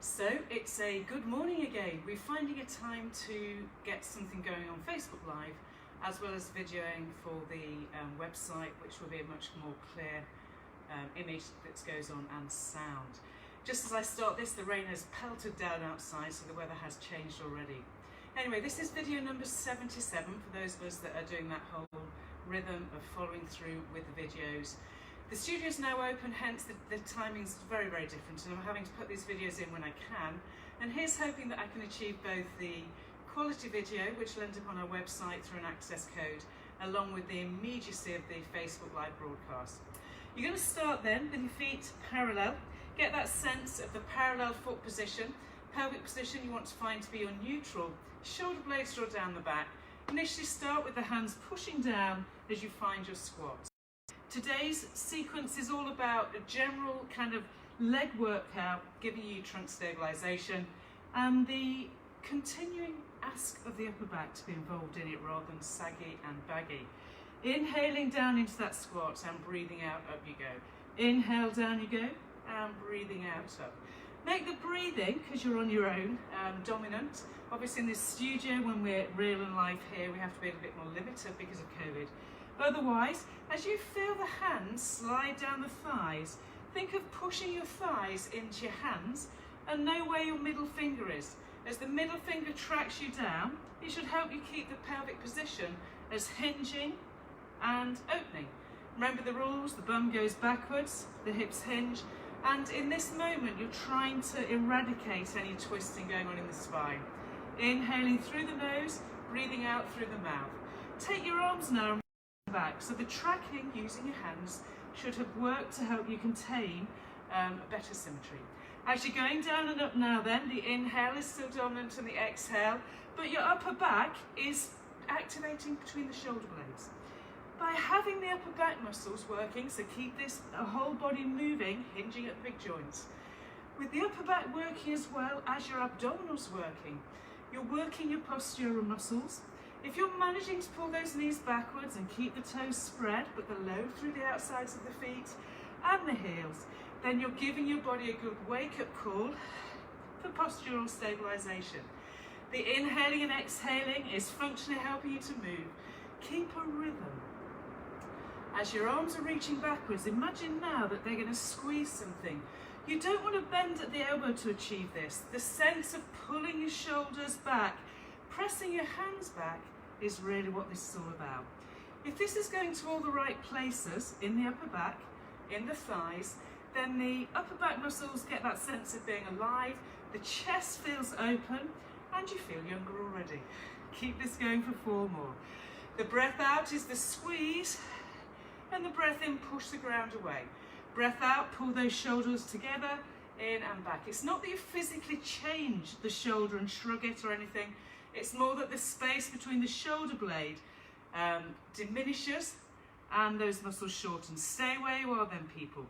So it's a good morning again. We're finding a time to get something going on Facebook Live, as well as videoing for the website, which will be a much more clear image that goes on and sound. Just as I start this, the rain has pelted down outside, so the weather has changed already. Anyway, this is video number 77 for those of us that are doing that whole rhythm of following through with the videos. The studio is now open, hence the timing's very, very different, and I'm having to put these videos in when I can. And here's hoping that I can achieve both the quality video, which will end up on our website through an access code, along with the immediacy of the Facebook Live broadcast. You're going to start then with your feet parallel. Get that sense of the parallel foot position. Pelvic position you want to find to be your neutral. Shoulder blades draw down the back. Initially start with the hands pushing down as you find your squat. Today's sequence is all about a general kind of leg workout, giving you trunk stabilization and the continuing ask of the upper back to be involved in it rather than saggy and baggy. Inhaling down into that squat and breathing out, up you go. Inhale, down you go, and breathing out, up. Make the breathing, because you're on your own, dominant. Obviously in this studio, when we're real and live here, we have to be a little bit more limited because of COVID. Otherwise, as you feel the hands slide down the thighs, think of pushing your thighs into your hands and know where your middle finger is. As the middle finger tracks you down, it should help you keep the pelvic position as hinging and opening. Remember the rules, the bum goes backwards, the hips hinge, and in this moment you're trying to eradicate any twisting going on in the spine. Inhaling through the nose, breathing out through the mouth. Take your arms now back, so the tracking using your hands should have worked to help you contain a better symmetry. As you're going down and up now then, the inhale is still dominant and the exhale, but your upper back is activating between the shoulder blades. By having the upper back muscles working, so keep this whole body moving, hinging at the big joints. With the upper back working as well as your abdominals working, you're working your postural muscles. If you're managing to pull those knees backwards and keep the toes spread, but the load through the outsides of the feet and the heels, then you're giving your body a good wake-up call for postural stabilization. The inhaling and exhaling is functionally helping you to move. Keep a rhythm. As your arms are reaching backwards, imagine now that they're going to squeeze something. You don't want to bend at the elbow to achieve this. The sense of pulling your shoulders back, pressing your hands back, is really what this is all about. If this is going to all the right places, in the upper back, in the thighs, then the upper back muscles get that sense of being alive, the chest feels open, and you feel younger already. Keep this going for 4 more. The breath out is the squeeze, and the breath in, push the ground away. Breath out, pull those shoulders together, in and back. It's not that you physically change the shoulder and shrug it or anything. It's more that the space between the shoulder blade diminishes and those muscles shorten. Stay where you are then, people.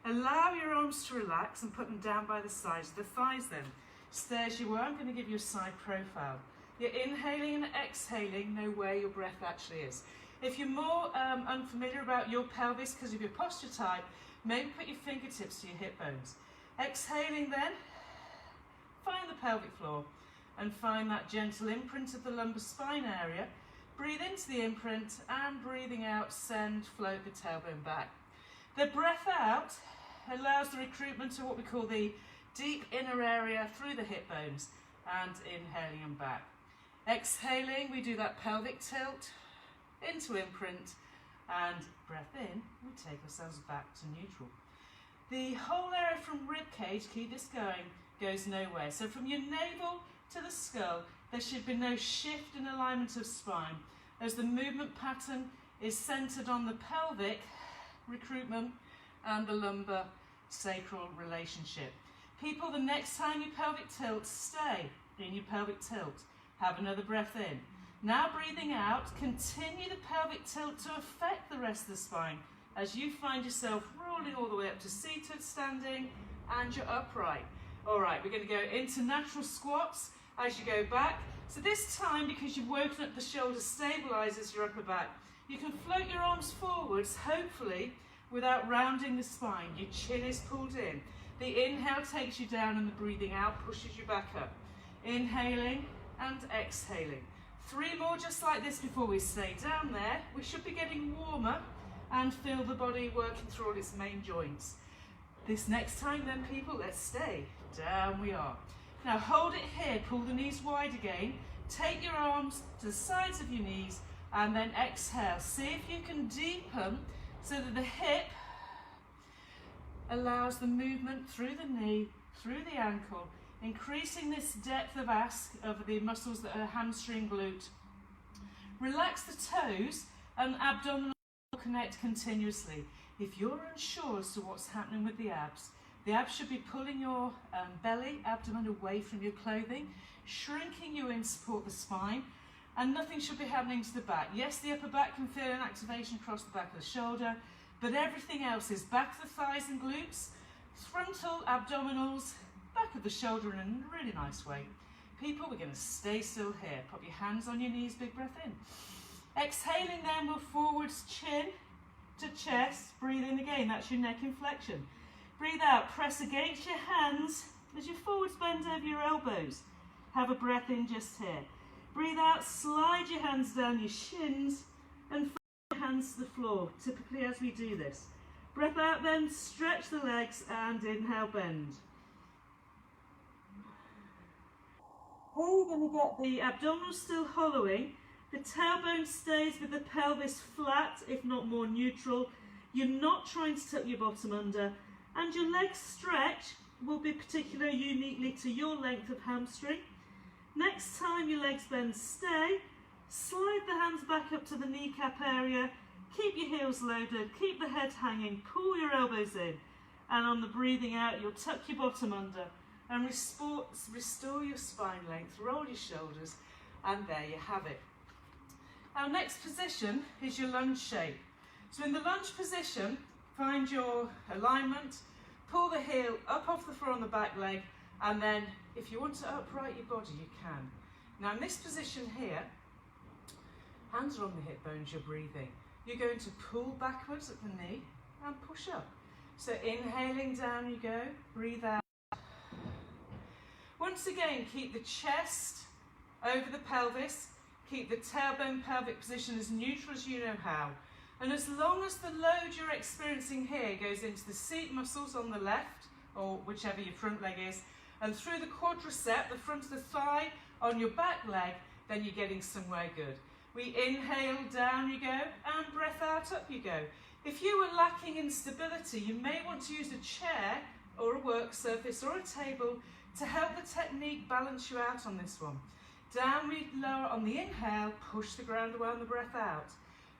Allow your arms to relax and put them down by the sides of the thighs then. Stay as you are. I'm going to give you a side profile. You're inhaling and exhaling, know where your breath actually is. If you're more unfamiliar about your pelvis because of your posture type, maybe put your fingertips to your hip bones. Exhaling then, find the pelvic floor and find that gentle imprint of the lumbar spine area. Breathe into the imprint and breathing out, send, float the tailbone back. The breath out allows the recruitment of what we call the deep inner area through the hip bones, and inhaling and back. Exhaling, we do that pelvic tilt into imprint, and breath in, we take ourselves back to neutral. The whole area from rib cage, keep this going, goes nowhere. So from your navel to the skull, there should be no shift in alignment of spine, as the movement pattern is centered on the pelvic recruitment and the lumbar sacral relationship. People, the next time you pelvic tilt, stay in your pelvic tilt. Have another breath in. Now breathing out, continue the pelvic tilt to affect the rest of the spine as you find yourself rolling all the way up to seated, standing, and you're upright. All right, we're going to go into natural squats as you go back. So this time, because you've woken up the shoulders, stabilizes your upper back. You can float your arms forwards, hopefully, without rounding the spine. Your chin is pulled in. The inhale takes you down and the breathing out pushes you back up. Inhaling and exhaling. 3 more just like this before we stay down there. We should be getting warmer and feel the body working through all its main joints. This next time then, people, let's stay. Down we are. Now hold it here, pull the knees wide again. Take your arms to the sides of your knees and then exhale. See if you can deepen so that the hip allows the movement through the knee, through the ankle, increasing this depth of ask of the muscles that are hamstring, glute. Relax the toes and abdominal connect continuously. If you're unsure as to what's happening with the abs should be pulling your belly, abdomen away from your clothing, shrinking you in to support the spine, and nothing should be happening to the back. Yes, the upper back can feel an activation across the back of the shoulder, but everything else is back of the thighs and glutes, frontal, abdominals, back of the shoulder in a really nice way. People, we're going to stay still here. Pop your hands on your knees, big breath in. Exhaling then, we'll forwards, chin to chest. Breathe in again, that's your neck inflection. Breathe out, press against your hands as your forwards bend over your elbows. Have a breath in just here. Breathe out, slide your hands down your shins and fold your hands to the floor, typically as we do this. Breath out then, stretch the legs and inhale, bend. Here you're going to get the abdominals still hollowing. The tailbone stays with the pelvis flat, if not more neutral. You're not trying to tuck your bottom under. And your legs stretch will be particularly uniquely to your length of hamstring. Next time your legs bend, stay. Slide the hands back up to the kneecap area. Keep your heels loaded. Keep the head hanging. Pull your elbows in. And on the breathing out, you'll tuck your bottom under and restore your spine length. Roll your shoulders. And there you have it. Our next position is your lunge shape. So in the lunge position, find your alignment, pull the heel up off the floor on the back leg, and then if you want to upright your body, you can. Now in this position here, hands are on the hip bones, you're breathing. You're going to pull backwards at the knee and push up. So inhaling down you go, breathe out. Once again, keep the chest over the pelvis, keep the tailbone pelvic position as neutral as you know how. And as long as the load you're experiencing here goes into the seat muscles on the left, or whichever your front leg is, and through the quadricep, the front of the thigh, on your back leg, then you're getting somewhere good. We inhale, down you go, and breath out, up you go. If you were lacking in stability, you may want to use a chair or a work surface or a table to help the technique balance you out on this one. Down we lower on the inhale, push the ground away on the breath out.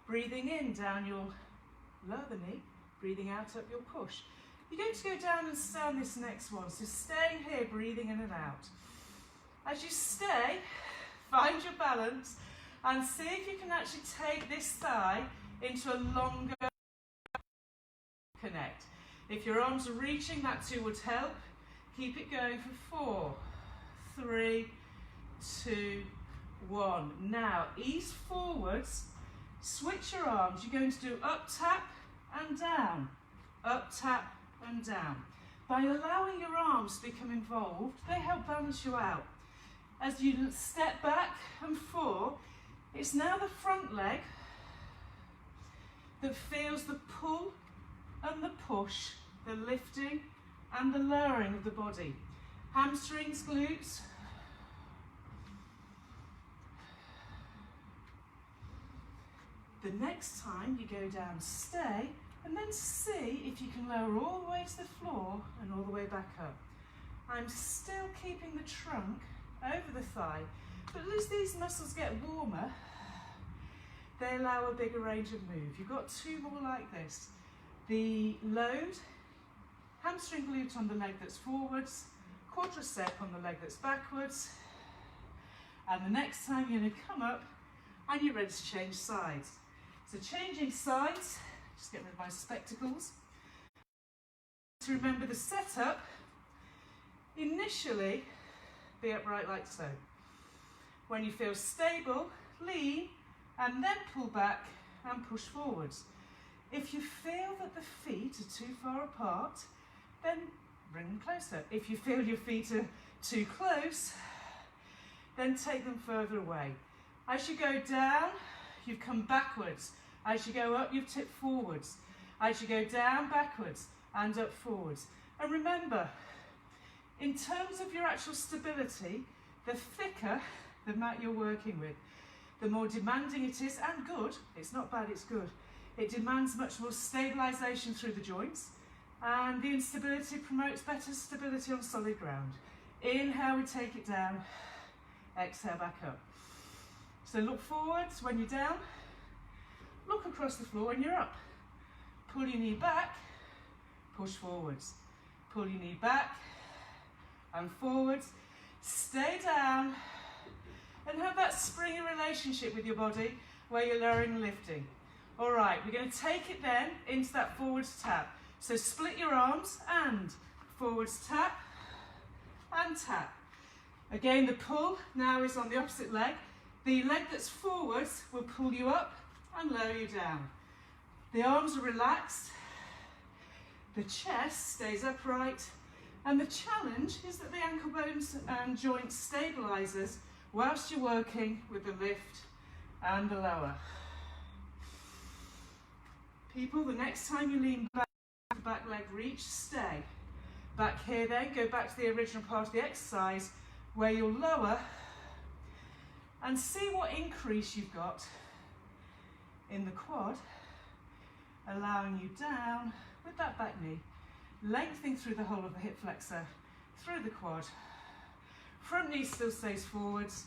Breathing in, down you'll lower the knee, breathing out, up you'll push. You're going to go down and stay on this next one, so staying here, breathing in and out. As you stay, find your balance and see if you can actually take this thigh into a longer connect. If your arms are reaching, that too would help. Keep it going for 4, 3, 2, 1. Now, ease forwards, switch your arms. You're going to do up, tap, and down. Up, tap, and down. By allowing your arms to become involved, they help balance you out. As you step back and fall, it's now the front leg that feels the pull and the push, the lifting and the lowering of the body. Hamstrings, glutes. The next time you go down, stay, and then see if you can lower all the way to the floor and all the way back up. I'm still keeping the trunk over the thigh, but as these muscles get warmer, they allow a bigger range of move. You've got 2 more like this. The load, hamstring glute on the leg that's forwards, quadricep on the leg that's backwards, and the next time you're going to come up and you're ready to change sides. So changing sides, just get rid of my spectacles. To remember the setup, initially be upright like so. When you feel stable, lean, and then pull back and push forwards. If you feel that the feet are too far apart, then bring them closer. If you feel your feet are too close, then take them further away. As you go down, you've come backwards. As you go up, you've tipped forwards. As you go down, backwards and up forwards. And remember, in terms of your actual stability, the thicker the mat you're working with, the more demanding it is, and good. It's not bad, it's good. It demands much more stabilisation through the joints, and the instability promotes better stability on solid ground. Inhale, we take it down. Exhale, back up. So look forwards when you're down. Look across the floor when you're up. Pull your knee back, push forwards. Pull your knee back and forwards. Stay down and have that springy relationship with your body where you're lowering and lifting. All right, we're going to take it then into that forwards tap. So split your arms and forwards tap and tap. Again, the pull now is on the opposite leg. The leg that's forwards will pull you up and lower you down. The arms are relaxed, the chest stays upright, and the challenge is that the ankle bones and joints stabilises whilst you're working with the lift and the lower. People, the next time you lean back, the back leg reach, stay. Back here then, go back to the original part of the exercise where you'll lower and see what increase you've got in the quad, allowing you down with that back knee, lengthening through the whole of the hip flexor, through the quad. Front knee still stays forwards.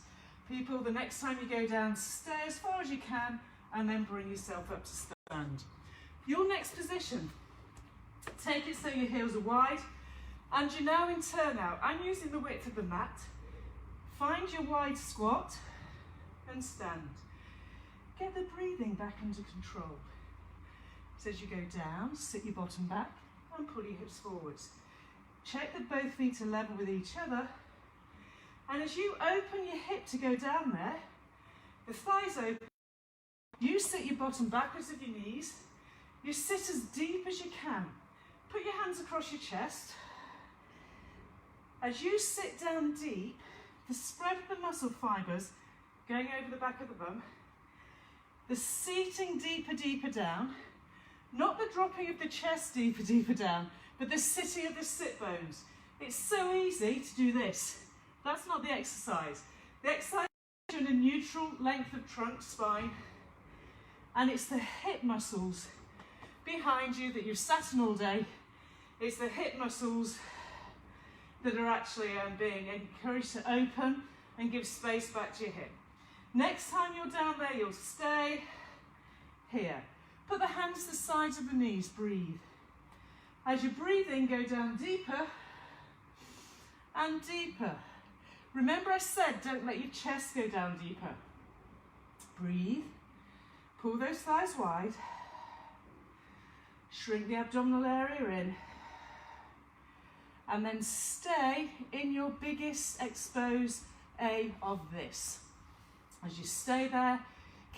People, the next time you go down, stay as far as you can and then bring yourself up to stand. Your next position, take it so your heels are wide and you're now in turnout. I'm using the width of the mat. Find your wide squat and stand. Get the breathing back under control. So as you go down, sit your bottom back and pull your hips forwards. Check that both feet are level with each other. And as you open your hip to go down there, the thighs open, you sit your bottom backwards of your knees. You sit as deep as you can. Put your hands across your chest. As you sit down deep, the spread of the muscle fibres going over the back of the bum, the seating deeper, deeper down, not the dropping of the chest deeper, deeper down, but the sitting of the sit bones. It's so easy to do this. That's not the exercise. The exercise is in a neutral length of trunk, spine, and it's the hip muscles behind you that you've sat on all day. It's the hip muscles that are actually being encouraged to open and give space back to your hip. Next time you're down there, you'll stay here. Put the hands to the sides of the knees, breathe. As you breathe in, go down deeper and deeper. Remember I said don't let your chest go down deeper. Breathe, pull those thighs wide, shrink the abdominal area in, and then stay in your biggest exposed A of this. As you stay there,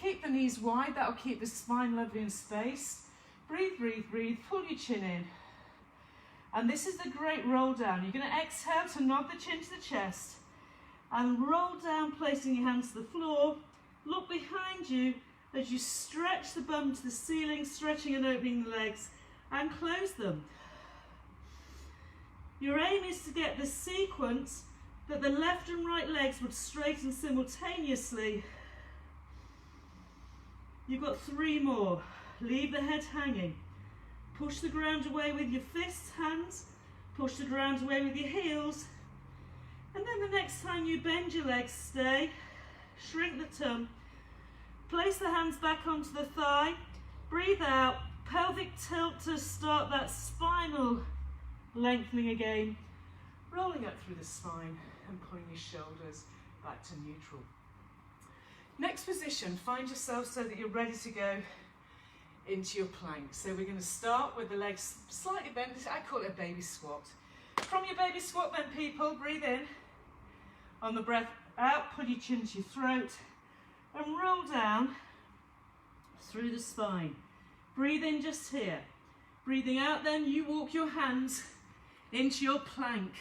keep the knees wide, that'll keep the spine lovely and spaced. Breathe, breathe, breathe, pull your chin in. And this is the great roll down. You're going to exhale to nod the chin to the chest and roll down, placing your hands to the floor. Look behind you as you stretch the bum to the ceiling, stretching and opening the legs, and close them. Your aim is to get the sequence that the left and right legs would straighten simultaneously. You've got 3 more. Leave the head hanging. Push the ground away with your fists, hands. Push the ground away with your heels. And then the next time you bend your legs, stay. Shrink the tum. Place the hands back onto the thigh. Breathe out. Pelvic tilt to start that spinal lengthening again. Rolling up through the spine and pulling your shoulders back to neutral. Next position, find yourself so that you're ready to go into your plank. So we're going to start with the legs slightly bent. I call it a baby squat. From your baby squat then, people, breathe in. On the breath out, pull your chin to your throat and roll down through the spine. Breathe in just here. Breathing out then, you walk your hands into your plank.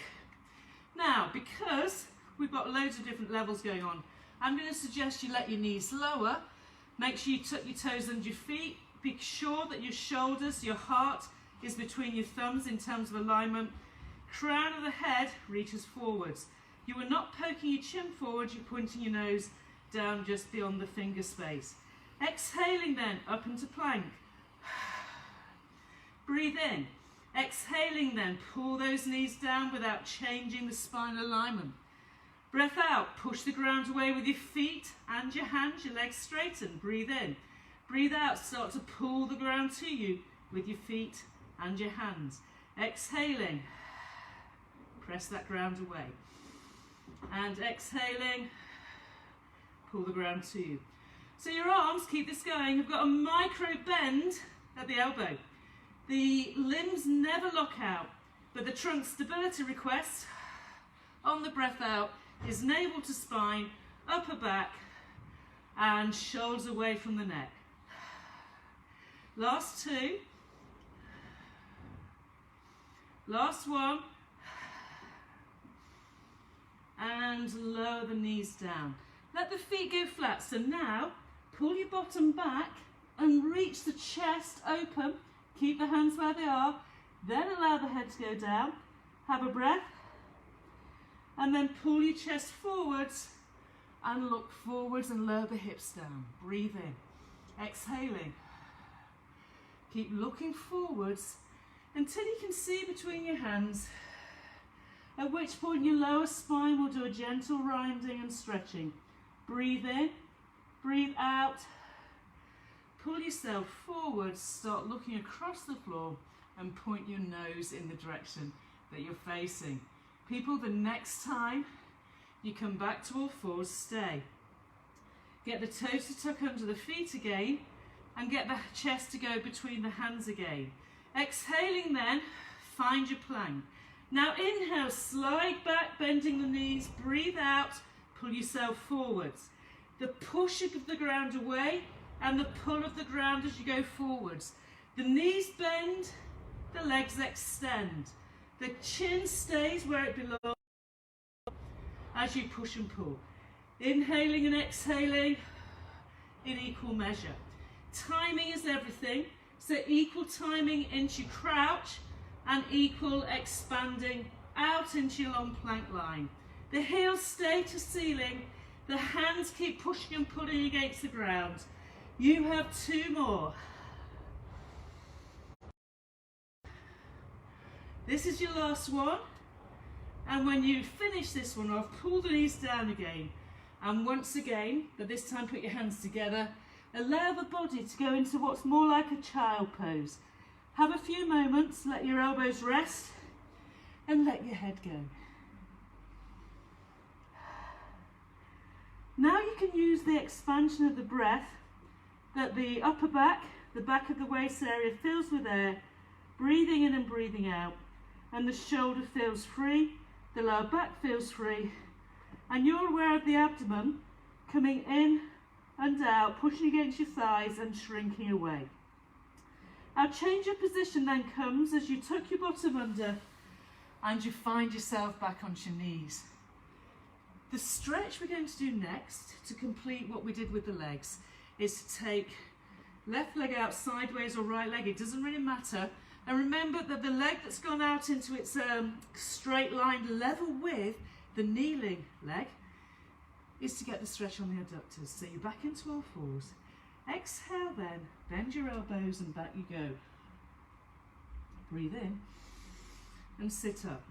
Now, because we've got loads of different levels going on, I'm going to suggest you let your knees lower. Make sure you tuck your toes under your feet. Be sure that your shoulders, your heart is between your thumbs in terms of alignment. Crown of the head reaches forwards. You are not poking your chin forward, you're pointing your nose down just beyond the finger space. Exhaling then, up into plank. Breathe in. Exhaling then, pull those knees down without changing the spine alignment. Breath out, push the ground away with your feet and your hands, your legs straighten. Breathe in. Breathe out, start to pull the ground to you with your feet and your hands. Exhaling, press that ground away. And exhaling, pull the ground to you. So your arms, keep this going. You've got a micro bend at the elbow. The limbs never lock out, but the trunk stability request on the breath out is navel to spine, upper back, and shoulders away from the neck. Last two. Last one. And lower the knees down. Let the feet go flat. So now, pull your bottom back and reach the chest open. Keep the hands where they are. Then allow the head to go down. Have a breath. And then pull your chest forwards and look forwards and lower the hips down. Breathe in. Exhaling. Keep looking forwards until you can see between your hands, at which point your lower spine will do a gentle rounding and stretching. Breathe in, breathe out, pull yourself forwards, start looking across the floor and point your nose in the direction that you're facing. People, the next time you come back to all fours, stay. Get the toes to tuck under the feet again and get the chest to go between the hands again. Exhaling then, find your plank. Now inhale, slide back, bending the knees, breathe out, pull yourself forwards. The push of the ground away and the pull of the ground as you go forwards. The knees bend, the legs extend. The chin stays where it belongs as you push and pull. Inhaling and exhaling in equal measure. Timing is everything, so equal timing into your crouch and equal expanding out into your long plank line. The heels stay to ceiling, the hands keep pushing and pulling against the ground. You have two more. This is your last one, and when you finish this one off, pull the knees down again, and once again, but this time put your hands together. Allow the body to go into what's more like a child pose. Have a few moments, let your elbows rest and let your head go. Now you can use the expansion of the breath that the upper back, the back of the waist area fills with air, breathing in and breathing out, and the shoulder feels free, the lower back feels free, and you're aware of the abdomen coming in and out, pushing against your thighs and shrinking away. Our change of position then comes as you tuck your bottom under and you find yourself back onto your knees. The stretch we're going to do next to complete what we did with the legs is to take left leg out sideways or right leg, it doesn't really matter. And remember that the leg that's gone out into its straight line level with the kneeling leg is to get the stretch on the adductors. So you're back into all fours. Exhale then, bend your elbows and back you go. Breathe in and sit up.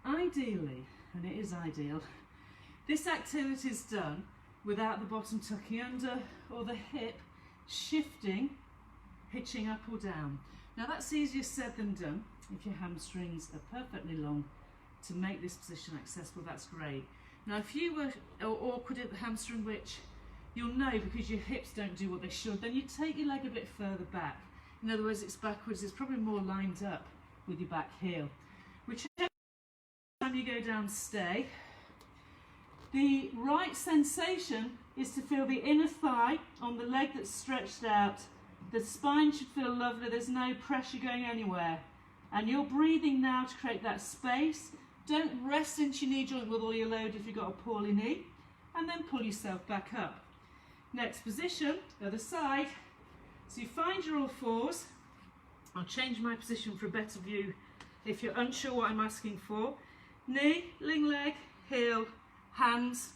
Ideally, and it is ideal, this activity is done without the bottom tucking under or the hip shifting, hitching up or down. Now that's easier said than done. If your hamstrings are perfectly long to make this position accessible, that's great. Now if you were awkward at the hamstring, which you'll know because your hips don't do what they should, then you take your leg a bit further back. In other words, it's backwards, it's probably more lined up with your back heel. Whichever time you go down, stay. The right sensation is to feel the inner thigh on the leg that's stretched out. The spine should feel lovely, there's no pressure going anywhere. And you're breathing now to create that space. Don't rest into your knee joint with all your load if you've got a poorly knee. And then pull yourself back up. Next position, other side. So you find your all fours. I'll change my position for a better view if you're unsure what I'm asking for. Knee, ling leg, heel, hands.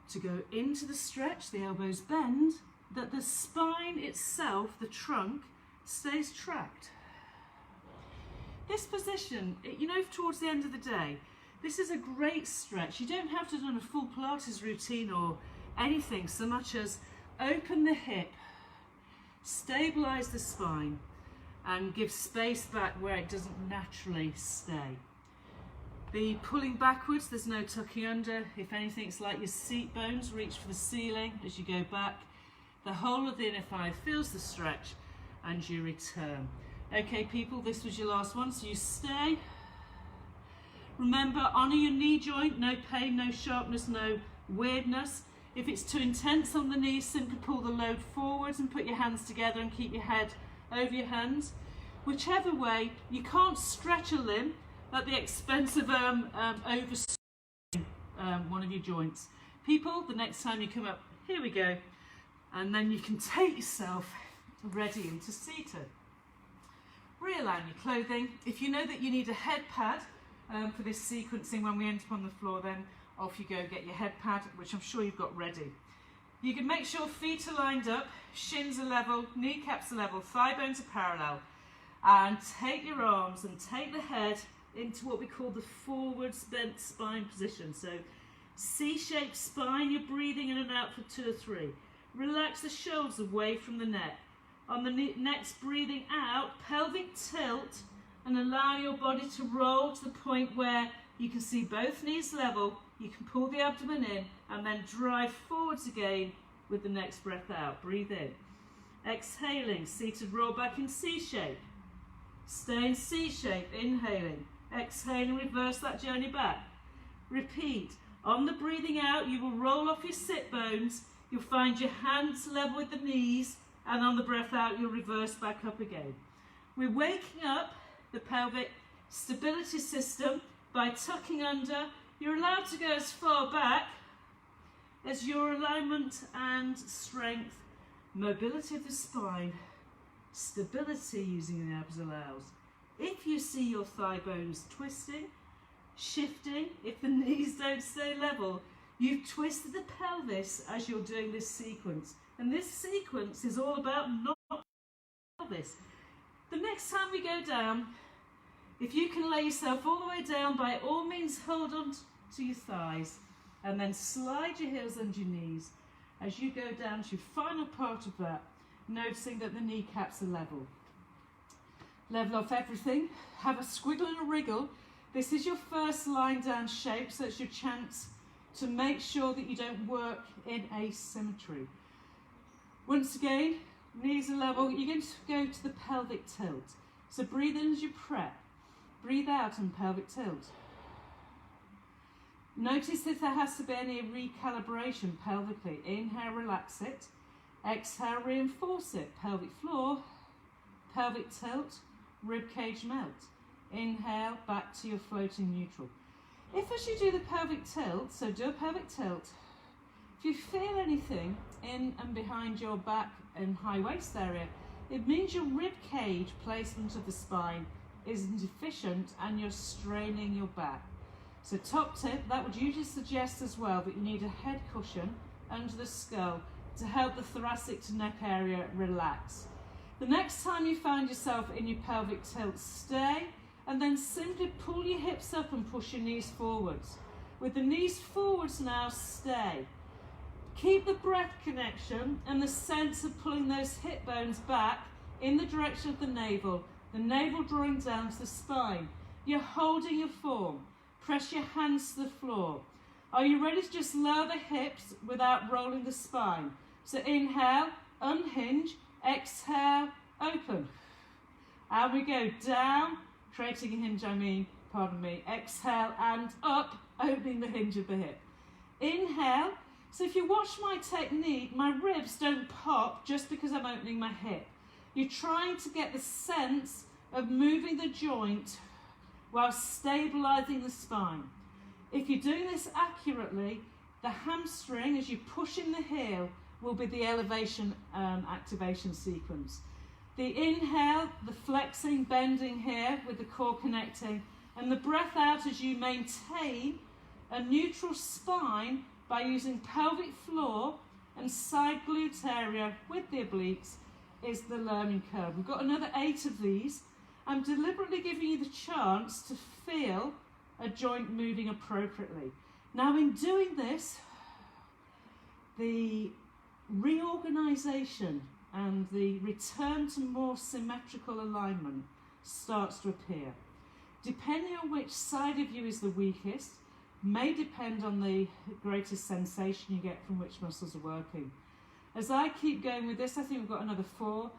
To go into the stretch, the elbows bend, that the spine itself, the trunk, stays tracked. This position, you know, towards the end of the day, this is a great stretch. You don't have to do a full Pilates routine or anything so much as open the hip, stabilize the spine, and give space back where it doesn't naturally stay. The pulling backwards, there's no tucking under. If anything, it's like your seat bones reach for the ceiling as you go back. The whole of the inner thigh feels the stretch and you return. Okay people, this was your last one, so you stay. Remember, honour your knee joint, no pain, no sharpness, no weirdness. If it's too intense on the knees, simply pull the load forwards and put your hands together and keep your head over your hands. Whichever way, you can't stretch a limb at the expense of overstretching one of your joints. People, the next time you come up, here we go, and then you can take yourself ready into seated. Realign your clothing. If you know that you need a head pad for this sequencing when we end up on the floor, then off you go, get your head pad, which I'm sure you've got ready. You can make sure feet are lined up, shins are level, kneecaps are level, thigh bones are parallel, and take your arms and take the head into what we call the forwards bent spine position. So C-shaped spine, you're breathing in and out for 2 or 3. Relax the shoulders away from the neck. On the next breathing out, pelvic tilt, and allow your body to roll to the point where you can see both knees level. You can pull the abdomen in and then drive forwards again with the next breath out. Breathe in. Exhaling, seated roll back in C-shape. Stay in C-shape, inhaling. Exhaling, reverse that journey back. Repeat. On the breathing out, you will roll off your sit bones. You'll find your hands level with the knees, and on the breath out, you'll reverse back up again. We're waking up the pelvic stability system by tucking under. You're allowed to go as far back as your alignment and strength, mobility of the spine, stability using the abs allows. If you see your thigh bones twisting, shifting, if the knees don't stay level, you've twisted the pelvis as you're doing this sequence. And this sequence is all about not pelvis. The next time we go down, if you can lay yourself all the way down, by all means hold on to your thighs and then slide your heels under your knees as you go down to your final part of that, noticing that the kneecaps are level. Level off everything, have a squiggle and a wriggle. This is your first lying down shape, so it's your chance to make sure that you don't work in asymmetry. Once again, knees are level, you're going to go to the pelvic tilt. So breathe in as you prep, breathe out and pelvic tilt. Notice if there has to be any recalibration pelvically. Inhale, relax it. Exhale, reinforce it. Pelvic floor, pelvic tilt, rib cage melt. Inhale, back to your floating neutral. If as you do the pelvic tilt, so do a pelvic tilt, if you feel anything in and behind your back and high waist area, it means your rib cage placement of the spine isn't efficient and you're straining your back. So top tip, that would usually suggest as well that you need a head cushion under the skull to help the thoracic to neck area relax. The next time you find yourself in your pelvic tilt, stay and then simply pull your hips up and push your knees forwards. With the knees forwards now, stay. Keep the breath connection and the sense of pulling those hip bones back in the direction of the navel drawing down to the spine. You're holding your form. Press your hands to the floor. Are you ready to just lower the hips without rolling the spine? So inhale, unhinge, exhale, open. And we go down, creating a hinge, exhale and up, opening the hinge of the hip. Inhale. So if you watch my technique, my ribs don't pop just because I'm opening my hip. You're trying to get the sense of moving the joint while stabilising the spine. If you're doing this accurately, the hamstring, as you push in the heel, will be the elevation activation sequence. The inhale, the flexing, bending here with the core connecting, and the breath out as you maintain a neutral spine by using pelvic floor and side glute area with the obliques is the learning curve. We've got another 8 of these. I'm deliberately giving you the chance to feel a joint moving appropriately. Now in doing this, the reorganisation and the return to more symmetrical alignment starts to appear. Depending on which side of you is the weakest, may depend on the greatest sensation you get from which muscles are working. As I keep going with this, I think we've got another 4.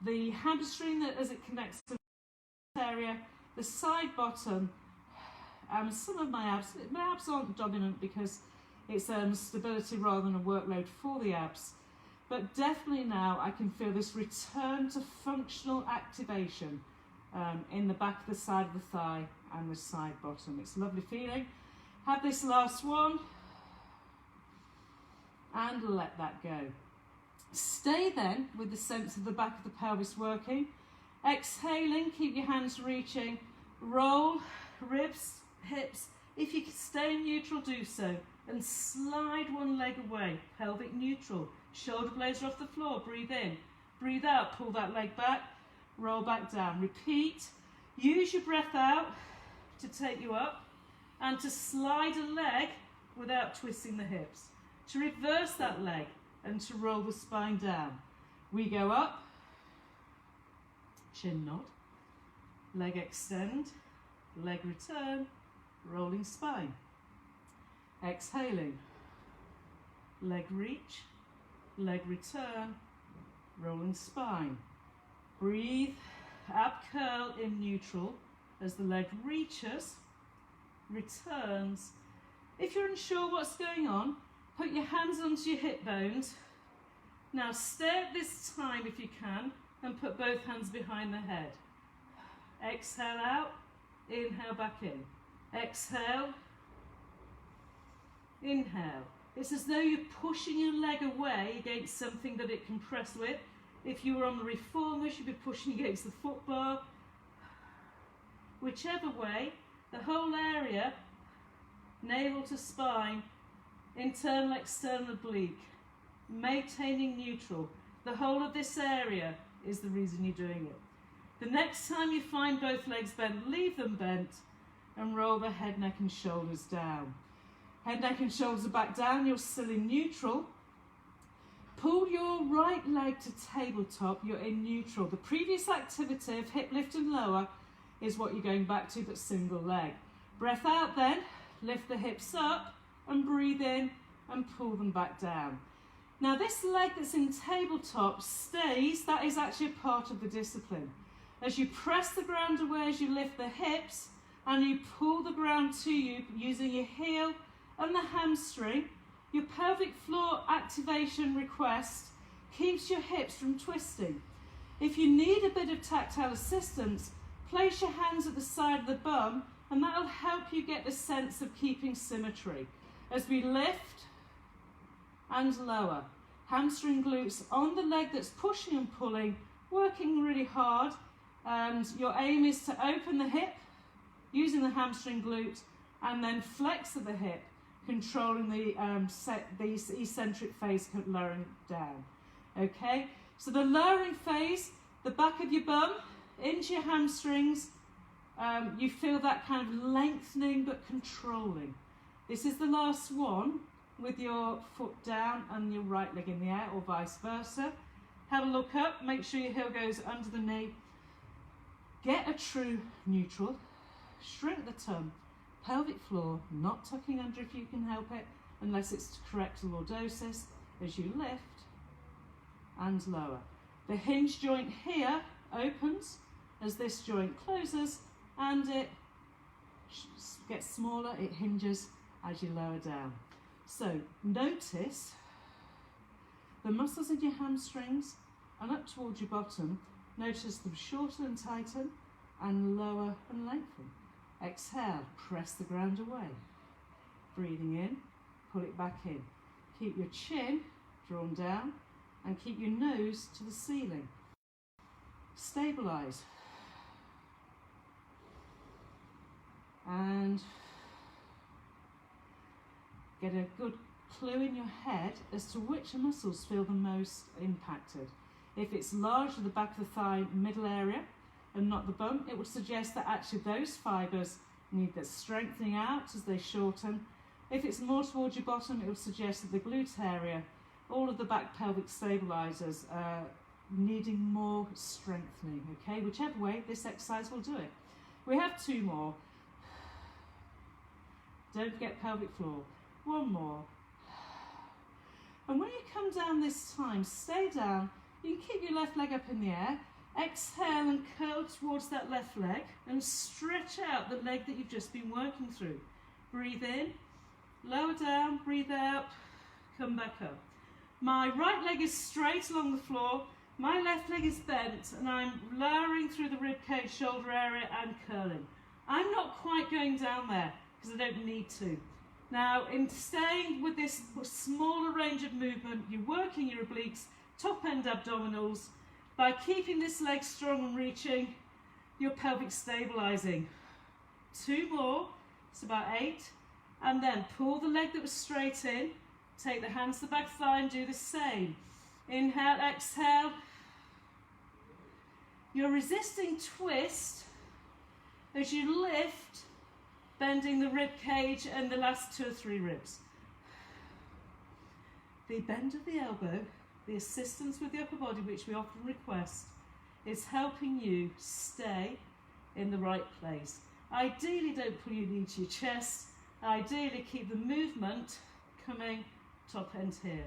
The hamstring, that as it connects to the area, the side bottom, some of my abs aren't dominant because it's stability rather than a workload for the abs. But definitely now I can feel this return to functional activation in the back of the side of the thigh and the side bottom. It's a lovely feeling. Have this last one and let that go. Stay then with the sense of the back of the pelvis working. Exhaling, keep your hands reaching. Roll, ribs, hips. If you can stay neutral, do so. And slide one leg away, pelvic neutral. Shoulder blades are off the floor, breathe in. Breathe out, pull that leg back, roll back down. Repeat. Use your breath out to take you up and to slide a leg without twisting the hips. To reverse that leg and to roll the spine down. We go up, chin nod, leg extend, leg return, rolling spine. Exhaling, leg reach, leg return, rolling spine. Breathe, ab curl in neutral as the leg reaches, returns. If you're unsure what's going on, put your hands onto your hip bones. Now stay at this time if you can and put both hands behind the head. Exhale out, inhale back in. Exhale, inhale. It's as though you're pushing your leg away against something that it can press with. If you were on the reformers, you'd be pushing against the foot bar. Whichever way, the whole area, navel to spine, internal, external oblique, maintaining neutral. The whole of this area is the reason you're doing it. The next time you find both legs bent, leave them bent and roll the head, neck and shoulders down. Head, neck and shoulders are back down, you're still in neutral. Pull your right leg to tabletop, you're in neutral. The previous activity of hip lift and lower is what you're going back to, but single leg. Breath out then, lift the hips up and breathe in and pull them back down. Now this leg that's in tabletop stays, that is actually a part of the discipline. As you press the ground away, as you lift the hips and you pull the ground to you using your heel and the hamstring, your pelvic floor activation request keeps your hips from twisting. If you need a bit of tactile assistance, place your hands at the side of the bum and that'll help you get the sense of keeping symmetry. As we lift and lower, hamstring glutes on the leg that's pushing and pulling, working really hard, and your aim is to open the hip using the hamstring glute and then flex of the hip, controlling the eccentric phase lowering down. Okay, so the lowering phase, the back of your bum into your hamstrings, you feel that kind of lengthening but controlling. This is the last one with your foot down and your right leg in the air or vice versa. Have a look up, make sure your heel goes under the knee. Get a true neutral, shrink the tongue, pelvic floor, not tucking under if you can help it, unless it's to correct lordosis, as you lift and lower. The hinge joint here opens as this joint closes and it gets smaller, it hinges as you lower down. So notice the muscles in your hamstrings and up towards your bottom Notice them shorten and tighten, and lower and lengthen. Exhale, press the ground away. Breathing in, pull it back in. Keep your chin drawn down and keep your nose to the ceiling. Stabilise. And get a good clue in your head as to which muscles feel the most impacted. If it's larger the back of the thigh, middle area, and not the bum, it would suggest that actually those fibres need the strengthening out as they shorten. If it's more towards your bottom, it would suggest that the glute area, all of the back pelvic stabilisers are needing more strengthening, okay? Whichever way, this exercise will do it. We have 2 more. Don't forget pelvic floor. 1 more. And when you come down this time, stay down. You can keep your left leg up in the air. Exhale and curl towards that left leg and stretch out the leg that you've just been working through. Breathe in, lower down, breathe out, come back up. My right leg is straight along the floor, my left leg is bent, and I'm lowering through the rib cage, shoulder area and curling. I'm not quite going down there because I don't need to. Now, in staying with this smaller range of movement, you're working your obliques, top end abdominals. By keeping this leg strong and reaching, your pelvic stabilising. 2 more, it's about 8. And then pull the leg that was straight in, take the hands to the back thigh and do the same. Inhale, exhale. Your resisting twist as you lift, bending the rib cage and the last 2 or 3 ribs. The bend of the elbow, the assistance with the upper body, which we often request, is helping you stay in the right place. Ideally, don't pull your knee to your chest. Ideally, keep the movement coming top end here.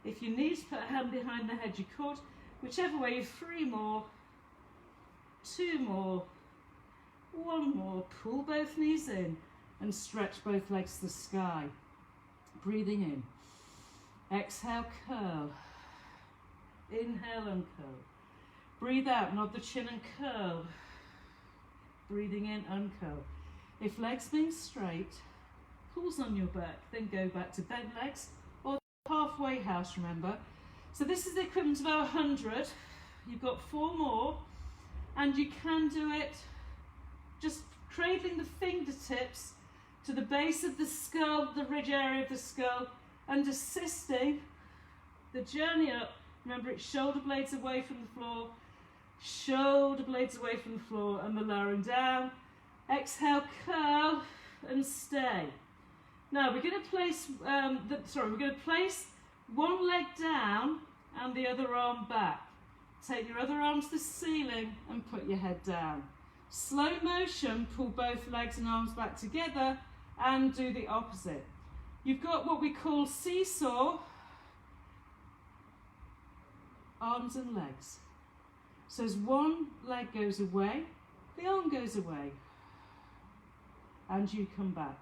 If you need to put a hand behind the head, you could. Whichever way, 3 more, 2 more, 1 more. Pull both knees in and stretch both legs to the sky. Breathing in. Exhale, curl. Inhale, uncurl. Breathe out, nod the chin and curl. Breathing in, uncurl. If legs being straight, pulls on your back, then go back to bent legs or halfway house, remember. So this is the equivalent of our 100. You've got 4 more, and you can do it just cradling the fingertips to the base of the skull, the ridge area of the skull, and assisting the journey up. Remember, it's shoulder blades away from the floor, shoulder blades away from the floor, and the lowering down. Exhale, curl, and stay. Now we're going to place, we're going to place one leg down and the other arm back. Take your other arm to the ceiling and put your head down. Slow motion, pull both legs and arms back together and do the opposite. You've got what we call seesaw, arms and legs. So as one leg goes away, the arm goes away, and you come back.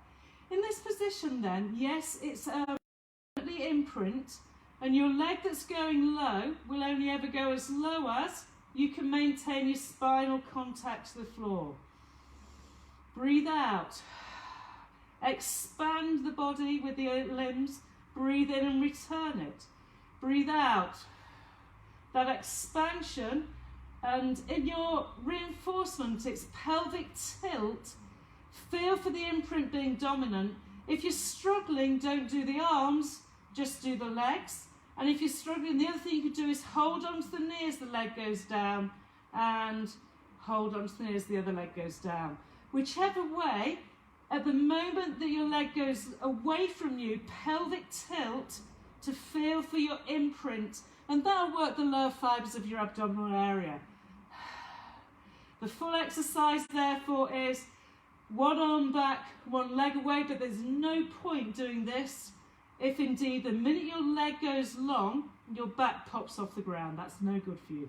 In this position then, yes, it's the imprint, and your leg that's going low will only ever go as low as you can maintain your spinal contact to the floor. Breathe out. Expand the body with the limbs. Breathe in and return it. Breathe out. That expansion, and in your reinforcement, it's pelvic tilt. Feel for the imprint being dominant. If you're struggling, don't do the arms, just do the legs. And if you're struggling, the other thing you could do is hold onto the knee as the leg goes down, and hold onto the knee as the other leg goes down. Whichever way, at the moment that your leg goes away from you, pelvic tilt to feel for your imprint, and that'll work the lower fibres of your abdominal area. The full exercise, therefore, is one arm back, one leg away, but there's no point doing this if indeed the minute your leg goes long, your back pops off the ground. That's no good for you.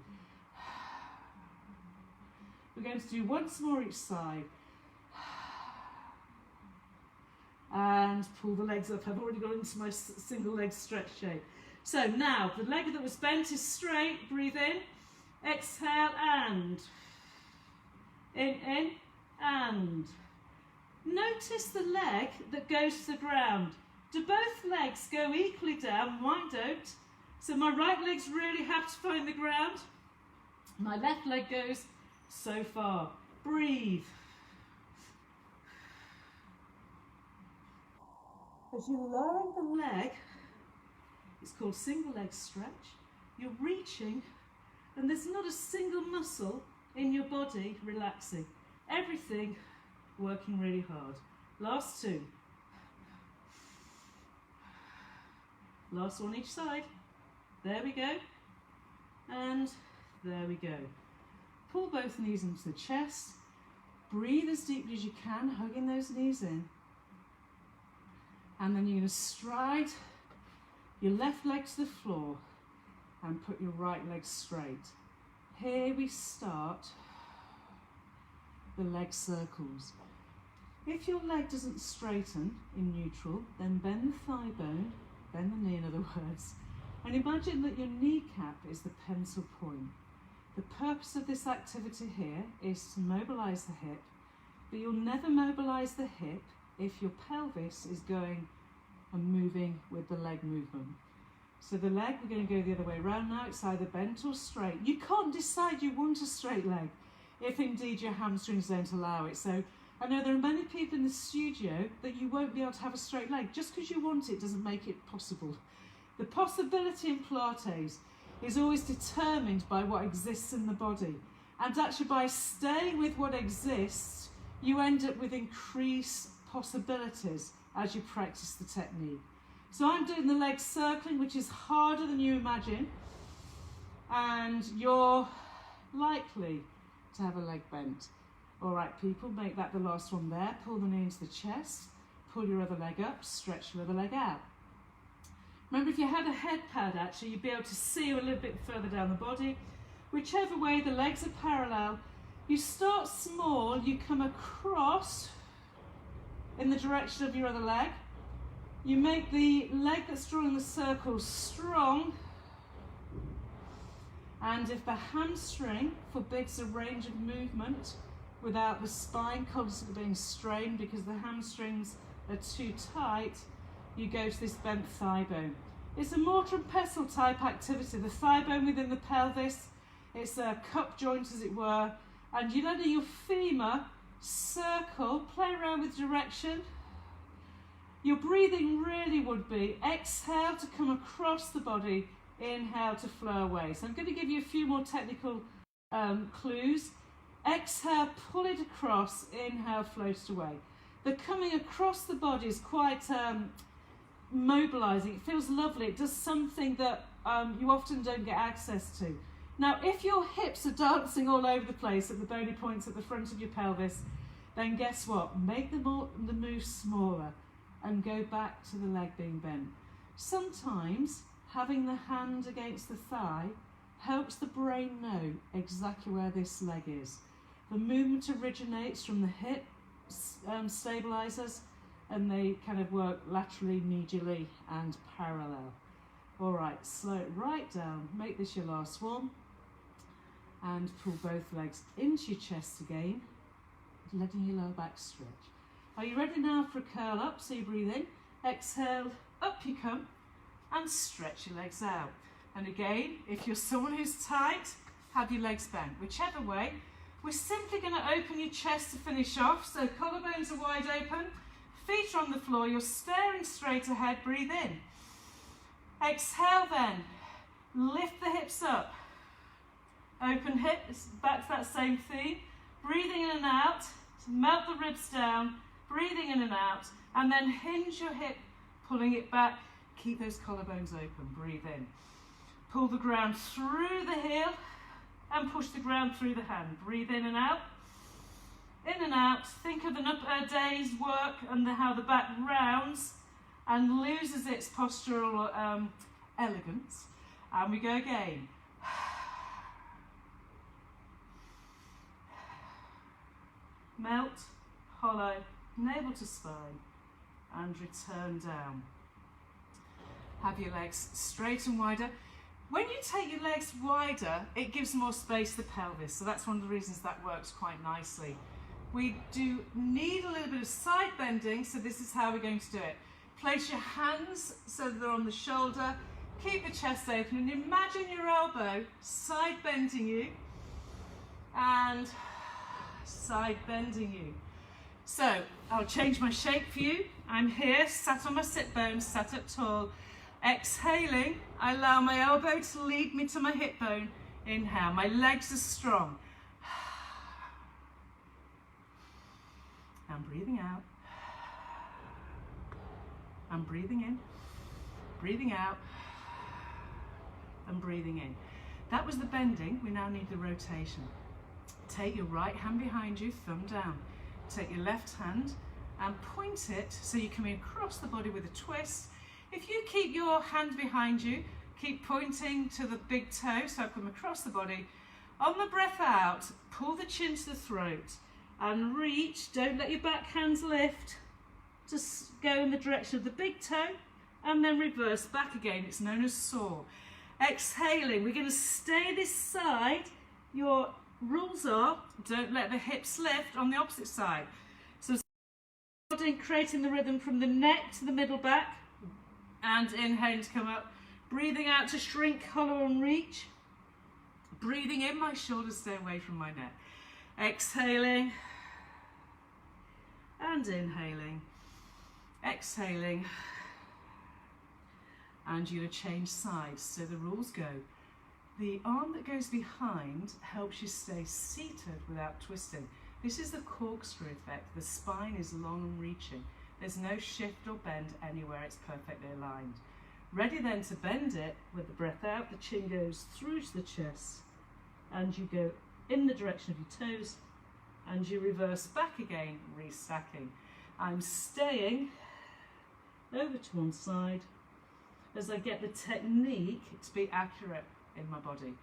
We're going to do once more each side. And pull the legs up. I've already got into my single leg stretch shape. So now, the leg that was bent is straight. Breathe in. Exhale and in, and. Notice the leg that goes to the ground. Do both legs go equally down? Mine don't. So my right leg's really have to find the ground. My left leg goes so far. Breathe. As you're lowering the leg, it's called single leg stretch, you're reaching and there's not a single muscle in your body relaxing. Everything working really hard. Last two. Last one each side. There we go. And there we go. Pull both knees into the chest. Breathe as deeply as you can, hugging those knees in. And then you're going to stride your left leg to the floor and put your right leg straight. Here we start the leg circles. If your leg doesn't straighten in neutral, then bend the thigh bone, bend the knee in other words, and imagine that your kneecap is the pencil point. The purpose of this activity here is to mobilise the hip, but you'll never mobilise the hip if your pelvis is going and moving with the leg movement. So the leg, we're going to go the other way around now. It's either bent or straight. You can't decide you want a straight leg if indeed your hamstrings don't allow it. So I know there are many people in the studio that you won't be able to have a straight leg. Just because you want it doesn't make it possible. The possibility in Pilates is always determined by what exists in the body. And actually by staying with what exists, you end up with increased possibilities as you practice the technique. So I'm doing the leg circling, which is harder than you imagine. And you're likely to have a leg bent. All right, people, make that the last one there. Pull the knee into the chest, pull your other leg up, stretch your other leg out. Remember, if you had a head pad, actually, you'd be able to see a little bit further down the body. Whichever way, the legs are parallel. You start small, you come across in the direction of your other leg. You make the leg that's drawing the circle strong. And if the hamstring forbids a range of movement, without the spine constantly being strained because the hamstrings are too tight, you go to this bent thigh bone. It's a mortar and pestle type activity. The thigh bone within the pelvis, it's a cup joint as it were, and you let your femur circle, play around with direction. Your breathing really would be exhale to come across the body, inhale to flow away. So I'm going to give you a few more technical clues. Exhale, pull it across, inhale, float away. The coming across the body is quite mobilising. It feels lovely. It does something that you often don't get access to. Now, if your hips are dancing all over the place at the bony points at the front of your pelvis, then guess what? Make the move smaller and go back to the leg being bent. Sometimes having the hand against the thigh helps the brain know exactly where this leg is. The movement originates from the hip stabilizers, and they kind of work laterally, medially and parallel. All right, slow it right down. Make this your last one. And pull both legs into your chest again, letting your lower back stretch. Are you ready now for a curl up? So you breathe in, exhale, up you come, and stretch your legs out. And again, if you're someone who's tight, have your legs bent. Whichever way, we're simply going to open your chest to finish off. So collarbones are wide open, feet are on the floor, you're staring straight ahead, breathe in. Exhale then, lift the hips up. Open hips, back to that same theme. Breathing in and out, melt the ribs down, breathing in and out, and then hinge your hip, pulling it back. Keep those collarbones open, breathe in. Pull the ground through the heel and push the ground through the hand. Breathe in and out. In and out. Think of a day's work and how the back rounds and loses its postural elegance. And we go again. Melt, hollow, navel to spine, and return down. Have your legs straight and wider. When you take your legs wider, it gives more space to the pelvis, so that's one of the reasons that works quite nicely. We do need a little bit of side bending, so this is how we're going to do it. Place your hands so that they're on the shoulder, keep the chest open, and imagine your elbow side bending you and side bending you. So I'll change my shape for you. I'm here, sat on my sit bones, sat up tall. Exhaling, I allow my elbow to lead me to my hip bone. Inhale, my legs are strong. I'm breathing out. I'm breathing in, breathing out, and breathing in. That was the bending. We now need the rotation. Take your right hand behind you, thumb down. Take your left hand and point it so you're coming across the body with a twist. If you keep your hand behind you, keep pointing to the big toe, so I come across the body. On the breath out, pull the chin to the throat and reach. Don't let your back hands lift. Just go in the direction of the big toe and then reverse back again. It's known as saw. Exhaling, we're going to stay this side. Your rules are, don't let the hips lift on the opposite side. So creating the rhythm from the neck to the middle back. And inhaling to come up, breathing out to shrink, hollow and reach. Breathing in, my shoulders stay away from my neck. Exhaling and inhaling. Exhaling. And you're going to change sides. So the rules go. The arm that goes behind helps you stay seated without twisting. This is the corkscrew effect. The spine is long and reaching. There's no shift or bend anywhere, it's perfectly aligned. Ready then to bend it with the breath out, the chin goes through to the chest and you go in the direction of your toes and you reverse back again, restacking. I'm staying over to one side as I get the technique to be accurate in my body.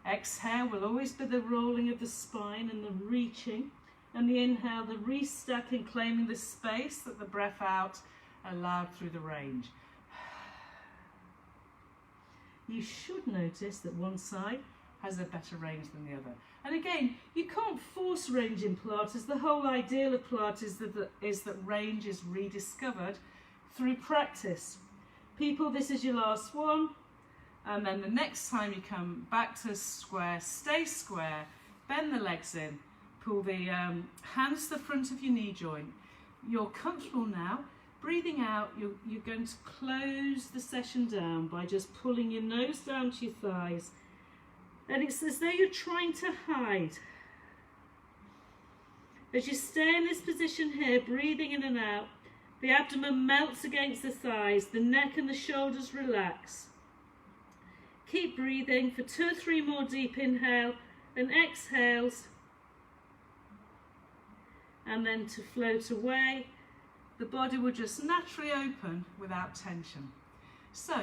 Exhale will always be the rolling of the spine and the reaching. And the inhale, the restacking, claiming the space that the breath out allowed through the range. You should notice that one side has a better range than the other. And again, you can't force range in Pilates. The whole ideal of Pilates is that range is rediscovered through practice. People, this is your last one. And then the next time you come back to square, stay square, bend the legs in. Pull the hands to the front of your knee joint. You're comfortable now. Breathing out, you're going to close the session down by just pulling your nose down to your thighs. And it's as though you're trying to hide. As you stay in this position here, breathing in and out, the abdomen melts against the thighs, the neck and the shoulders relax. Keep breathing for 2 or 3 more deep inhale and exhales. And then to float away, the body will just naturally open without tension. So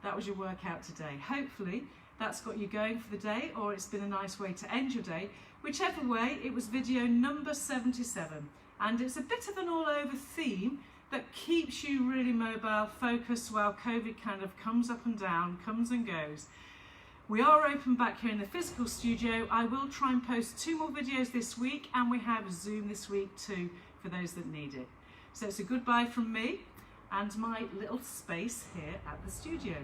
that was your workout today. Hopefully that's got you going for the day, or it's been a nice way to end your day. Whichever way, it was video number 77. And it's a bit of an all over theme that keeps you really mobile, focused while COVID kind of comes up and down, comes and goes. We are open back here in the physical studio. I will try and post 2 more videos this week, and we have Zoom this week too for those that need it. So it's a goodbye from me and my little space here at the studio.